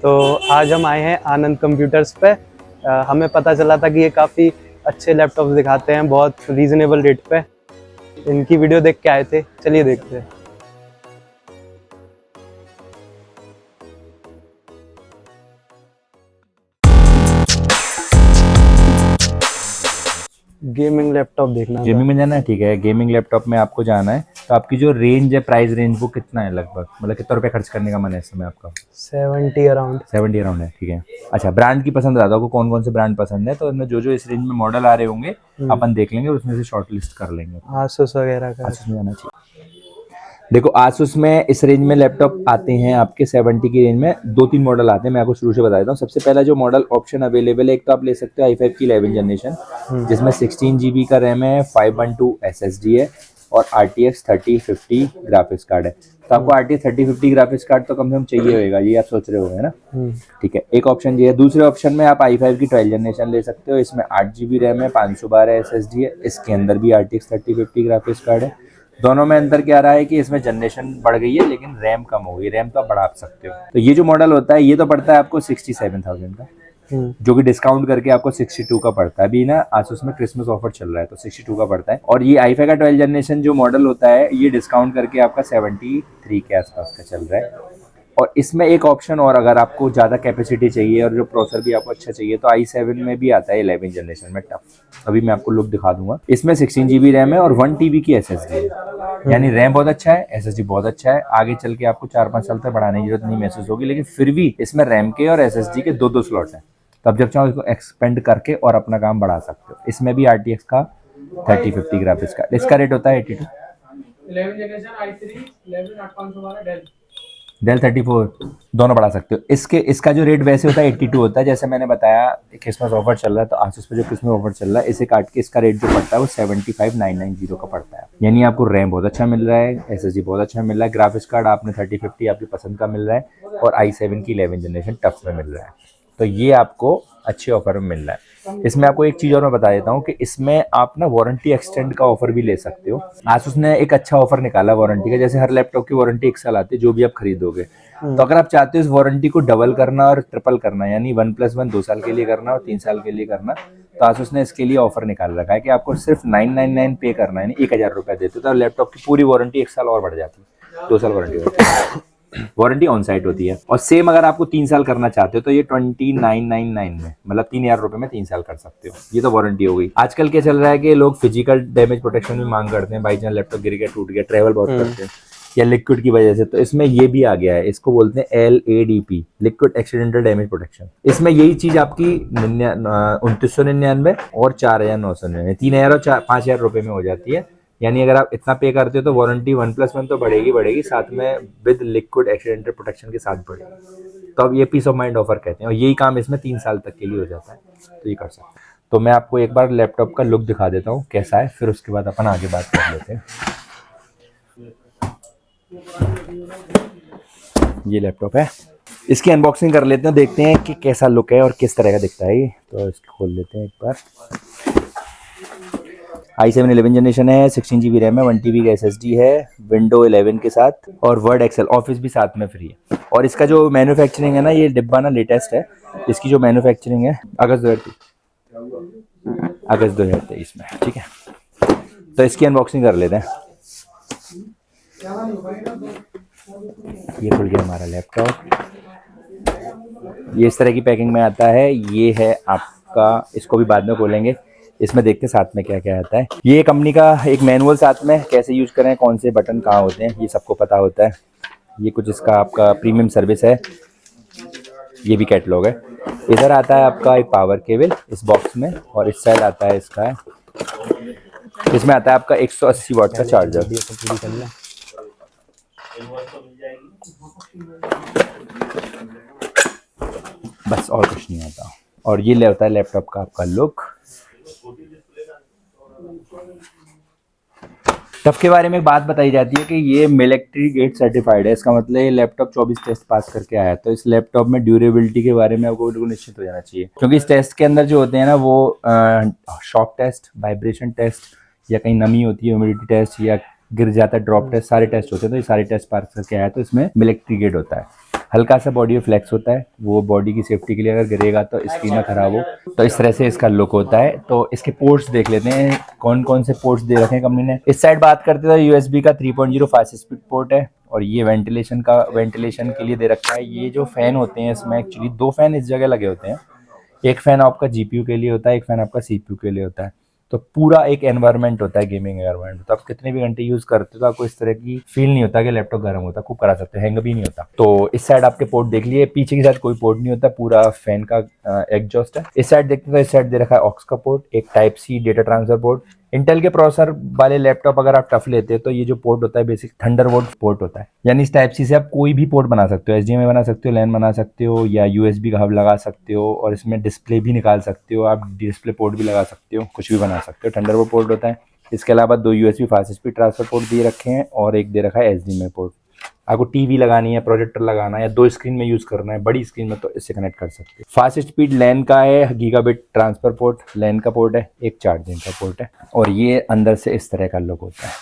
तो आज हम आए हैं आनंद कंप्यूटर्स पे। हमें पता चला था कि ये काफ़ी अच्छे लैपटॉप दिखाते हैं बहुत रीजनेबल रेट पे। इनकी वीडियो देख के आए थे, चलिए देखते हैं। गेमिंग लैपटॉप देखना था। गेमिंग में जाना है, ठीक है। गेमिंग लैपटॉप में आपको जाना है तो आपकी जो रेंज है, प्राइस रेंज, वो कितना है लगभग, मतलब कितना रुपया खर्च करने का मन है इस समय आपका? 70 अराउंड। 70 अराउंड है, ठीक है। अच्छा, ब्रांड की पसंद बता दो, आपको कौन कौन से ब्रांड पसंद है, तो इनमें जो जो इस रेंज में मॉडल आ रहे होंगे अपन देख लेंगे, उसमें से शॉर्ट लिस्ट कर लेंगे। आसूस वगैरह का। आसूस में जाना चाहिए। देखो, आसूस में इस रेंज में लैपटॉप आते हैं आपके 70 की रेंज में। 2-3 मॉडल आते हैं, मैं आपको शुरू से बता देता हूँ। सबसे पहला जो मॉडल ऑप्शन अवेलेबल है, एक तो आप ले सकते हो i5 की 11 जनरेशन, जिसमें 16 GB का रैम है, 512 SSD है और RTX 3050 ग्राफिक्स कार्ड है। तो आपको RTX 3050 ग्राफिक्स कार्ड तो कम से कम चाहिए होगा, ये आप सोच रहे हो, है ना? ठीक है, एक ऑप्शन ये है। दूसरे ऑप्शन में आप i5 की 12 जनरेशन ले सकते हो, इसमें 8 GB रैम है, 512 SSD है, इसके अंदर भी RTX 3050 ग्राफिक्स कार्ड है। दोनों में अंतर क्या रहा है कि इसमें जनरेशन बढ़ गई है लेकिन रैम कम हो गई। रैम तो आप बढ़ा सकते हो। तो ये जो मॉडल होता है, ये तो पड़ता है आपको 67,000 का, जो कि डिस्काउंट करके आपको 62 का पड़ता है। अभी ना आसूस में क्रिसमस ऑफर चल रहा है तो 62 का पड़ता है। और ये i5 का 12 जनरेशन जो मॉडल होता है, ये डिस्काउंट करके आपका 73 के आसपास का चल रहा है। और इसमें एक ऑप्शन और, अगर आपको ज़्यादा कैपेसिटी चाहिए और जो प्रोसेसर भी आपको अच्छा चाहिए, तो i7 में भी आता है 11 जनरेशन में टफ। अभी मैं आपको लुक दिखा दूंगा। इसमें 16 GB रैम है और 1 TB की SSD है, यानी रैम बहुत अच्छा है, SSD बहुत अच्छा है। आगे चल के आपको 4-5 साल तक बढ़ाने की जरूरत नहीं महसूस होगी, लेकिन फिर भी इसमें रैम के और SSD के 2-2 स्लॉट हैं, तो आप जब चाहो इसको एक्सपेंड करके और अपना काम बढ़ा सकते हो। इसमें भी RTX का 3050 ग्राफिक्स का, इसका रेट होता है 82। 11 जनरेशन i3 11 8512 डेल 34 दोनों बढ़ा सकते हो। इसका जो रेट वैसे होता है 82 होता है। जैसे मैंने बताया, क्रिसमस ऑफर चल रहा है, तो आसूस पे जो क्रिसमस ऑफर चल रहा है, इसे काट के इसका रेट जो पड़ता है वो 75,990 का पड़ता है। यानी आपको रैम बहुत अच्छा मिल रहा है, SSD बहुत अच्छा मिल रहा है, ग्राफिक्स कार्ड आपने 3050 आपकी पसंद का मिल रहा है और i7 की 11 जनरेशन टफ में मिल रहा है। तो ये आपको अच्छे ऑफर में मिल रहा है। इसमें आपको एक चीज़ और मैं बता देता हूँ कि इसमें आप ना वारंटी एक्सटेंड का ऑफर भी ले सकते हो। आसूस ने एक अच्छा ऑफर निकाला वारंटी का। जैसे हर लैपटॉप की वारंटी 1 साल आती है जो भी आप खरीदोगे, तो अगर आप चाहते हो इस वारंटी को डबल करना और ट्रिपल करना, यानी 1+1 2 साल के लिए करना और 3 साल के लिए करना, तो आसूस ने इसके लिए ऑफर निकाल रखा है कि आपको सिर्फ 999 पे करना है, यानी 1000 रुपये देते हो तो लैपटॉप की पूरी वारंटी 1 साल और बढ़ जाती है, 2 साल वारंटी होती है। वारंटी ऑन साइट होती है। और सेम अगर आपको 3 साल करना चाहते हो तो ये 2999 में, मतलब 3000 रुपये में 3 साल कर सकते हो। ये तो वारंटी हो गई। आजकल क्या चल रहा है कि लोग फिजिकल डैमेज प्रोटेक्शन भी मांग करते हैं, बाई चांस लैपटॉप गिर गया, टूट गया, ट्रैवल बहुत करते हैं या लिक्विड की वजह से, तो इसमें ये भी आ गया है। इसको बोलते हैं LADP, liquid accidental damage protection. इसमें यही चीज आपकी 2999 और 4999, 3000 और 5000 रुपये में हो जाती है। यानी अगर आप इतना पे करते हो तो वारंटी 1+1 तो बढ़ेगी, साथ में विद लिक्विड एक्सीडेंटल प्रोटेक्शन के साथ बढ़ेगी। तो अब ये पीस ऑफ माइंड ऑफर कहते हैं, और यही काम इसमें 3 साल तक के लिए हो जाता है, तो ये कर सकते हैं। तो मैं आपको एक बार लैपटॉप का लुक दिखा देता हूँ कैसा है, फिर उसके बाद अपन आगे बात कर लेते हैं। ये लैपटॉप है, इसकी अनबॉक्सिंग कर लेते हैं, देखते हैं कि कैसा लुक है और किस तरह का दिखता है ये। तो इसको खोल लेते हैं एक बार। i7 11 जनरेशन है, 16 GB रैम है, 1 TB का SSD है, विंडो 11 के साथ, और वर्ड एक्सेल ऑफिस भी साथ में फ्री है। और इसका जो मैन्युफैक्चरिंग है ना, ये डिब्बा ना लेटेस्ट है। इसकी जो मैन्युफैक्चरिंग है अगस्त 2023 में, ठीक है। तो इसकी अनबॉक्सिंग कर लेते हैं। ये खुल गया हमारा लैपटॉप। ये इस तरह की पैकिंग में आता है। ये है आपका, इसको भी बाद में खोलेंगे। इसमें देखते हैं साथ में क्या क्या आता है। ये कंपनी का एक मैनुअल साथ में, कैसे यूज करें, कौन से बटन कहाँ होते हैं, ये सबको पता होता है। ये कुछ इसका आपका प्रीमियम सर्विस है। ये भी कैटलॉग है। इधर आता है आपका एक पावर केबल इस बॉक्स में, और इस साइड आता है इसका, इसमें आता है आपका 180 वाट का चार्जर। बस और कुछ नहीं आता। और ये होता है लैपटॉप का आपका लुक। टफ के बारे में एक बात बताई जाती है कि ये मिलिट्री गेट सर्टिफाइड है। इसका मतलब ये लैपटॉप 24 टेस्ट पास करके आया है। तो इस लैपटॉप में ड्यूरेबिलिटी के बारे में आपको बिल्कुल निश्चित हो जाना चाहिए, क्योंकि इस टेस्ट के अंदर जो होते हैं ना, वो शॉक टेस्ट, वाइब्रेशन टेस्ट, या कहीं नमी होती है, ह्यूमिडिटी टेस्ट, या गिर जाता है ड्रॉप टेस्ट, सारे टेस्ट होते हैं। तो ये सारे टेस्ट पास करके आया है, तो इसमें मिलिट्री गेट होता है। हल्का सा बॉडी में फ्लेक्स होता है, वो बॉडी की सेफ्टी के लिए, अगर गिरेगा तो स्क्रीन ना खराब हो। तो इस तरह से इसका लुक होता है। तो इसके पोर्ट्स देख लेते हैं कौन कौन से पोर्ट्स दे रखे हैं कंपनी ने। इस साइड बात करते हैं तो यूएसबी का 3.0 फास्ट स्पीड पोर्ट है, और ये वेंटिलेशन के लिए दे रखा है। ये जो फैन होते हैं इसमें एक्चुअली 2 फैन इस जगह लगे होते हैं, एक फैन आपका जीपीयू के लिए होता है, एक फैन आपका सीपीयू के लिए होता है। तो पूरा एक एनवायरनमेंट होता है गेमिंग एनवायरनमेंट। तो आप कितने भी घंटे यूज करते हो तो आपको इस तरह की फील नहीं होता कि लैपटॉप गर्म होता, खूब करा सकते हो, हैंग भी नहीं होता। तो इस साइड आपके पोर्ट देख लिए, पीछे की साइड कोई पोर्ट नहीं होता, पूरा फैन का एग्जॉस्ट है। इस साइड देखते हो तो इस साइड दे रखा है ऑक्स का पोर्ट, एक type C data transfer port. Intel के प्रोसेसर वाले लैपटॉप अगर आप टफ लेते हो तो ये जो पोर्ट होता है बेसिक थंडरबोल्ट पोर्ट होता है, यानी इस टाइप सी से आप कोई भी पोर्ट बना सकते हो, एचडीएमआई बना सकते हो, लैन बना सकते हो, या यूएसबी का हब लगा सकते हो, और इसमें डिस्प्ले भी निकाल सकते हो, आप डिस्प्ले पोर्ट भी लगा सकते हो, कुछ भी बना सकते हो। थंडरबोल्ट पोर्ट होता है। इसके अलावा 2 USB fast speed transfer port दिए रखे हैं, और एक दे रखा है एचडीएमआई पोर्ट। आपको टीवी लगानी है, प्रोजेक्टर लगाना है, या 2 स्क्रीन में यूज करना है बड़ी स्क्रीन में, तो इससे कनेक्ट कर सकते हैं। फास्ट स्पीड लैन का है, गीगाबिट ट्रांसफर पोर्ट लैन का पोर्ट है, एक चार्जिंग का पोर्ट है, और ये अंदर से इस तरह का लुक होता है।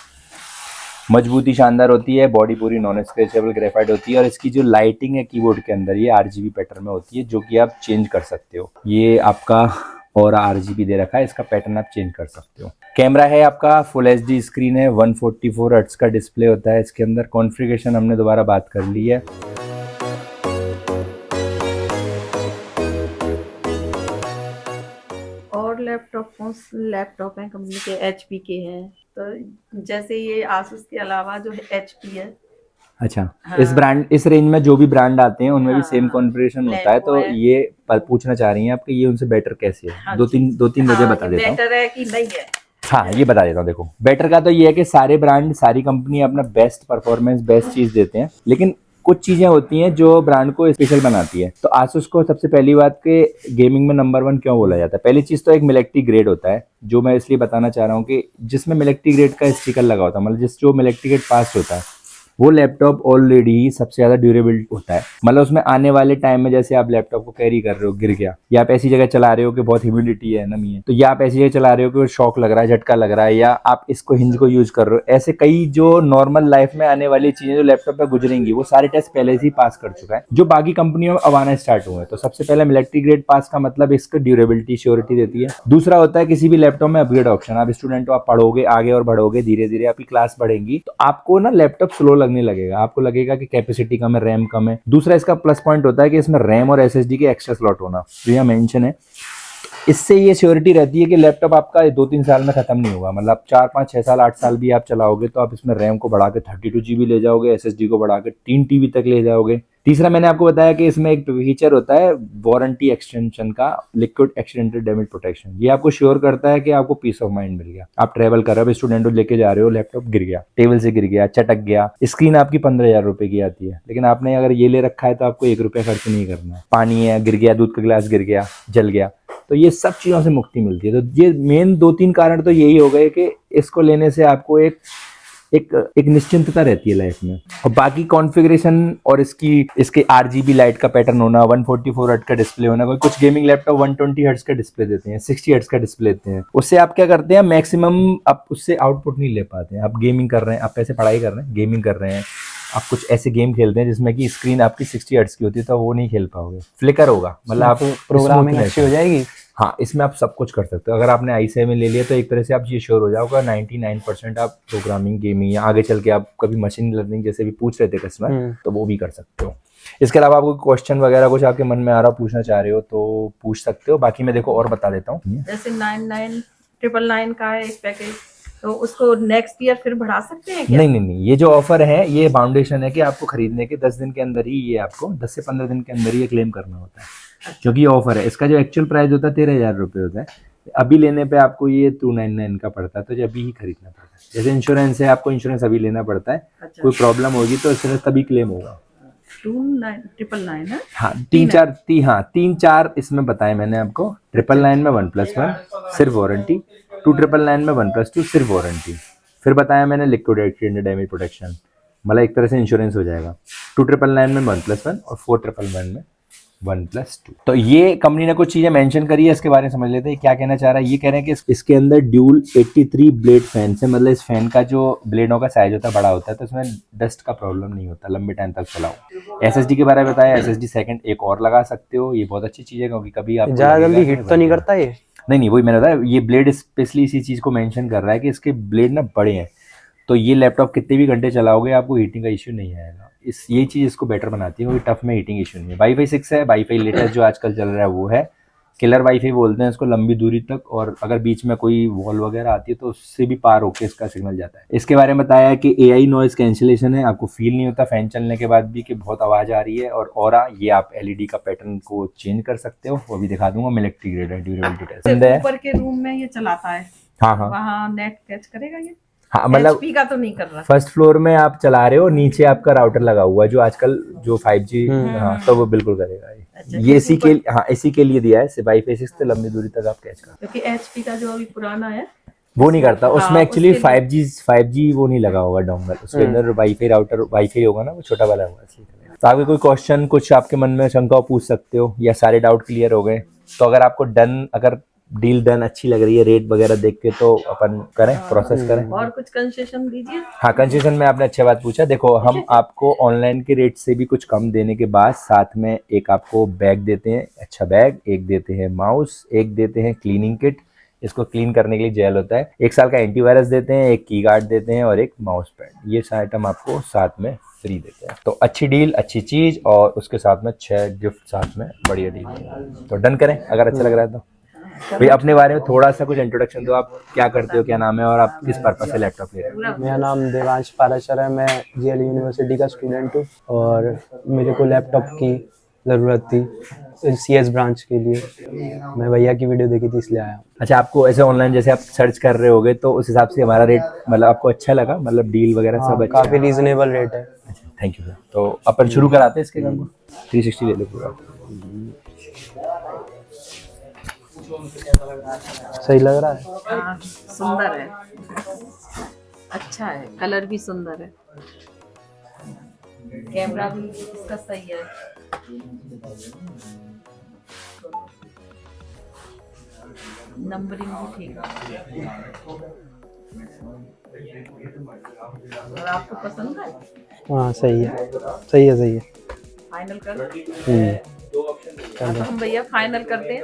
मजबूती शानदार होती है, बॉडी पूरी नॉन स्क्रैचेबल ग्रेफाइट होती है, और इसकी जो लाइटिंग है कीबोर्ड के अंदर ये आरजीबी पैटर्न में होती है, जो कि आप चेंज कर सकते हो। ये आपका और आरजीबी दे रखा है, इसका पैटर्न आप चेंज कर सकते हो। कैमरा है आपका फुल एचडी स्क्रीन है, 144 हर्ट्ज का डिस्प्ले होता है इसके अंदर। कॉन्फ़िगरेशन हमने दोबारा बात कर ली है। और लैपटॉप कौन से लैपटॉप हैं कंपनी के? एचपी के हैं। तो जैसे ये आसूस के अलावा जो एचपी है। अच्छा, हाँ। इस रेंज में जो भी ब्रांड आते हैं उनमें भी हाँ, सेम कॉन्फ़िगरेशन होता है। लेनोवो तो है। ये पूछना चाह रही हैं आप कि ये उनसे बेटर कैसे है? हाँ दो जी। तीन वजह हाँ, बता देता हूँ। बेटर है कि नहीं है? हाँ, ये बता देता हूँ। देखो, बेटर का तो ये है कि सारे ब्रांड, सारी कंपनी अपना बेस्ट परफॉर्मेंस, बेस्ट चीज देते हैं, लेकिन कुछ चीजें होती हैं जो ब्रांड को स्पेशल बनाती है। तो आसूस को सबसे पहली बात के गेमिंग में नंबर 1 क्यों बोला जाता है? पहली चीज तो एक मिलिट्री ग्रेड होता है, जो मैं इसलिए बताना चाह रहा हूँ कि जिसमें मिलिट्री ग्रेड का स्टिकर लगा होता है, मतलब जो मिलिट्री ग्रेड पास होता है, वो लैपटॉप ऑलरेडी सबसे ज्यादा ड्यूरेबल होता है। मतलब उसमें आने वाले टाइम में जैसे आप लैपटॉप को कैरी कर रहे हो, गिर गया, या आप ऐसी जगह चला रहे हो कि बहुत ह्यूमिडिटी है, नमी है, तो या आप ऐसी जगह चला रहे हो कि शॉक लग रहा है, झटका लग रहा है, या आप इसको हिंज को यूज कर रहे हो, ऐसे कई जो नॉर्मल लाइफ में आने वाली चीजें जो लैपटॉप पे गुजरेंगी, वो सारे टेस्ट पहले से ही पास कर चुका है, जो बाकी कंपनियों में अब आना स्टार्ट हुए हैं। तो सबसे पहले मिलिट्री ग्रेड पास का मतलब इसको ड्यूरेबिलिटी, श्योरिटी देती है। दूसरा होता है किसी भी लैपटॉप में अपग्रेड ऑप्शन। आप स्टूडेंट हो, आप पढ़ोगे आगे और बढ़ोगे, धीरे धीरे आपकी क्लास बढ़ेगी, तो आपको ना लैपटॉप स्लो लगने लगेगा, आपको लगेगा कि कैपेसिटी कम है, रैम कम है। दूसरा इसका प्लस पॉइंट होता है कि इसमें रैम और एसएसडी के एक्स्ट्रा स्लॉट होना, जो यहाँ मेंशन है। इससे ये श्योरिटी रहती है कि लैपटॉप आपका 2-3 साल में खत्म नहीं होगा। मतलब 4-5-6 साल 8 साल भी आप चलाओगे तो आप इसमें रैम को बढ़ा के 32 GB ले जाओगे, एसएसडी को बढ़ा के 3 TB तक ले जाओगे। तीसरा मैंने आपको बताया कि इसमें एक फीचर होता है वारंटी एक्सटेंशन का, लिक्विड एक्सीडेंटल डैमेज प्रोटेक्शन। ये आपको श्योर करता है कि आपको पीस ऑफ माइंड मिल गया। आप ट्रेवल कर रहे हो, स्टूडेंट को लेके जा रहे हो, लैपटॉप गिर गया, टेबल से गिर गया, चटक गया, स्क्रीन आपकी 15,000 रुपए की आती है, लेकिन आपने अगर ये ले रखा है तो आपको 1 रुपया खर्च नहीं करना है। पानी है, गिर गया, दूध का गिलास गिर गया, जल गया, तो ये सब चीजों से मुक्ति मिलती है। तो ये मेन 2-3 कारण तो यही हो गए कि इसको लेने से आपको एक निश्चिंतता रहती है लाइफ में। और बाकी कॉन्फ़िगरेशन और इसके RGB लाइट का पैटर्न होना, 144 हर्ट्ज का डिस्प्ले होना, कोई कुछ गेमिंग लैपटॉप 120 हर्ट्ज का डिस्प्ले देते हैं, 60 हर्ट्ज का डिस्प्ले देते हैं, उससे आप क्या करते हैं, मैक्सिमम आप उससे आउटपुट नहीं ले पाते हैं। आप गेमिंग कर रहे हैं, आप ऐसे पढ़ाई कर रहे हैं, गेमिंग कर रहे हैं, आप कुछ ऐसे गेम खेलते हैं जिसमें कि स्क्रीन आपकी 60 हर्ट्ज की होती है, तो वो नहीं खेल पाओगे, फ्लिकर होगा, मतलब आप प्रोग्रामिंग अच्छी हो जाएगी। हाँ, इसमें आप सब कुछ कर सकते हो। अगर आपने i7 ले लिया तो एक तरह से आप ये श्योर हो जाओगे 99% आप प्रोग्रामिंग, गेमिंग, या आगे चल के आप कभी मशीन लर्निंग जैसे भी पूछ रहे थे कस्टमर, तो वो भी कर सकते हो। इसके अलावा आपको क्वेश्चन वगैरह कुछ आपके मन में आ रहा हो, पूछना चाह रहे हो तो पूछ सकते हो। बाकी मैं देखो और बता देता हूँ। जैसे 99,999 का है एक पैकेज, तो उसको नेक्स्ट ईयर फिर बढ़ा सकते हैं क्या? नहीं, ये जो ऑफर है ये फाउंडेशन है कि आपको खरीदने के 10 दिन के अंदर ही, ये आपको 10 से 15 दिन के अंदर ही ये क्लेम करना होता है, क्योंकि ये ऑफर है। इसका जो एक्चुअल प्राइस होता है 13,000 रुपये होता है, अभी लेने पे आपको ये 299 का पड़ता है, तो जो अभी ही खरीदना पड़ता है। जैसे इंश्योरेंस है, आपको इंश्योरेंस अभी लेना पड़ता है। अच्छा। कोई प्रॉब्लम होगी तो इंश्योरेंस तभी क्लेम होगा। 2,999 है। हाँ, 3-4 इसमें बताए मैंने आपको। 999 में 1+1 सिर्फ वारंटी, 2,999 में 1+2 सिर्फ वारंटी। फिर बताया मैंने लिक्विड एक्सीडेंटल डैमेज प्रोटेक्शन, मतलब एक तरह से इंश्योरेंस हो जाएगा। 2,999 में 1+1 और 4,999 में OnePlus 2। तो ये कंपनी ने कुछ चीजें मेंशन करी है, इसके बारे में समझ लेते हैं क्या कहना चाह रहा है। ये कह रहे हैं कि इसके अंदर ड्यूल 83 ब्लेड फैन है, मतलब इस फैन का जो ब्लेडों का साइज होता है बड़ा होता है, तो इसमें डस्ट का प्रॉब्लम नहीं होता, लंबे टाइम तक चलाओ। SSD के बारे में बताया, SSD सेकंड एक और लगा सकते हो, ये बहुत अच्छी चीज है क्योंकि कभी आप ज्यादा जल्दी हीट तो नहीं करता ये? नहीं, वही मैंने बताया, ये ब्लेड स्पेशली इसी चीज को मेंशन कर रहा है कि इसके ब्लेड ना बड़े हैं, तो ये लैपटॉप कितने भी घंटे चलाओगे आपको हीटिंग का इश्यू नहीं आएगा। यही चीज़ इसको बेटर बनाती है क्योंकि टफ में हीटिंग इशू नहीं है। वाईफाई 6 है, वाईफाई लेटेस्ट जो आजकल चल रहा है वो है, किलर वाईफाई बोलते हैं इसको, लंबी दूरी तक, और अगर बीच में कोई वॉल वगैरह आती है तो उससे भी पार होकर इसका सिग्नल जाता है। इसके बारे में बताया कि AI नॉइज कैंसिलेशन है, आपको फील नहीं होता फैन चलने के बाद भी कि बहुत आवाज़ आ रही है। और ऑरा, ये आप LED का पैटर्न को चेंज कर सकते हो, वो भी दिखा दूंगा। मिलिट्री ग्रेड है, ड्यूरेबिलिटी टेस्ट है। ऊपर के रूम में ये चलाता है, हाँ, वहाँ नेट कैच करेगा ये? हाँ, मतलब HP का तो नहीं कर रहा। फर्स्ट फ्लोर में आप चला रहे हो, नीचे आपका राउटर लगा हुआ है जो आजकल जो 5G, हाँ, तो वो बिल्कुल करेगा ये। अच्छा, ये इसी के, हाँ, इसी के लिए दिया है, वाईफाई 6 से लंबी दूरी तक आप कैच कर, क्योंकि HP का जो अभी पुराना है वो नहीं करता। उसमें हाँ, एक्चुअली उसके 5G वो नहीं लगा होगा डोंगल, उसके अंदर वाईफाई राउटर वाईफाई होगा ना, वो छोटा वाला होगा इसलिए। तो आपके कोई क्वेश्चन, कुछ आपके मन में शंका हो पूछ सकते हो, या सारे डाउट क्लियर हो गए? तो अगर आपको अगर डील डन अच्छी लग रही है रेट वगैरह देख के, तो अपन करें, प्रोसेस करें। और कुछ कंसेशन दीजिए। हाँ, कंसेशन में आपने अच्छा बात पूछा। देखो, हम आपको ऑनलाइन के रेट से भी कुछ कम देने के बाद साथ में एक आपको बैग देते हैं, अच्छा बैग, एक देते हैं माउस, एक देते हैं क्लीनिंग किट, इसको क्लीन करने के लिए जेल होता है, 1 साल का एंटीवायरस देते हैं, एक की गार्ड देते हैं और एक माउस पैड। ये आइटम आपको साथ में फ्री देते हैं। तो अच्छी डील, अच्छी चीज, और उसके साथ में 6 गिफ्ट साथ में, बढ़िया डील। तो डन करें अगर अच्छा लग रहा है तो। भाई अपने बारे में थोड़ा सा कुछ इंट्रोडक्शन दो, आप क्या करते हो, क्या नाम है, और आप किस पर्पज से लैपटॉप ले रहे हो? मेरा नाम देवांश पाराशर है, मैं GL यूनिवर्सिटी का स्टूडेंट हूँ और मेरे को लैपटॉप की ज़रूरत थी CS ब्रांच के लिए। मैं भैया की वीडियो देखी थी इसलिए आया। अच्छा, आपको ऐसे ऑनलाइन जैसे आप सर्च कर रहे होगे तो उस हिसाब से हमारा रेट, मतलब आपको अच्छा लगा, मतलब डील वगैरह सब अच्छा? काफ़ी रीजनेबल रेट है। अच्छा, थैंक यू सर। तो अपन शुरू कराते हैं इसके काम को। 360 ले लो पूरा। सही लग रहा है? हाँ, सुंदर है, अच्छा है, कलर भी सुंदर है, कैमरा भी इसका सही है। नंबरिंग भी ठीक है। और आपको पसंद है? हाँ, सही है, सही है, सही है। फाइनल कर तो हम भैया फाइनल करते हैं।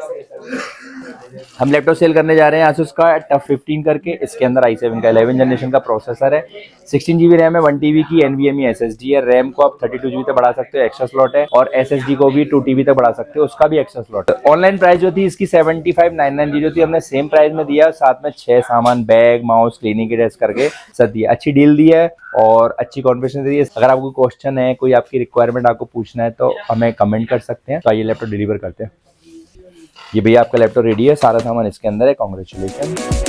हम लैपटॉप सेल करने जा रहे हैं आसूस का टफ 15 करके। इसके अंदर i7 का 11 जनरेशन का प्रोसेसर है, 16 GB रैम है, 1 TB की NVMe SSD है, रैम को आप 32 GB तक बढ़ा सकते हो, एक्स्ट्रा स्लॉट है, और SSD को भी 2 TB तक बढ़ा सकते हो, उसका भी एक्स्ट्रा स्लॉट है। ऑनलाइन प्राइस जो थी इसकी 75,990 थी, हमने सेम प्राइस में दिया, साथ में 6 सामान, बैग, माउस, क्लीनिंग किट करके सब दिया। अच्छी डील दी है और अच्छी कॉन्फिडेंस दी है। अगर आपको क्वेश्चन है, कोई आपकी रिक्वायरमेंट आपको पूछना है तो हमें कमेंट कर सकते हैं। तो आइए लैपटॉप डिलीवर करते हैं। ये भैया आपका लैपटॉप रेडी है, सारा सामान इसके अंदर है। कांग्रेचुलेशन।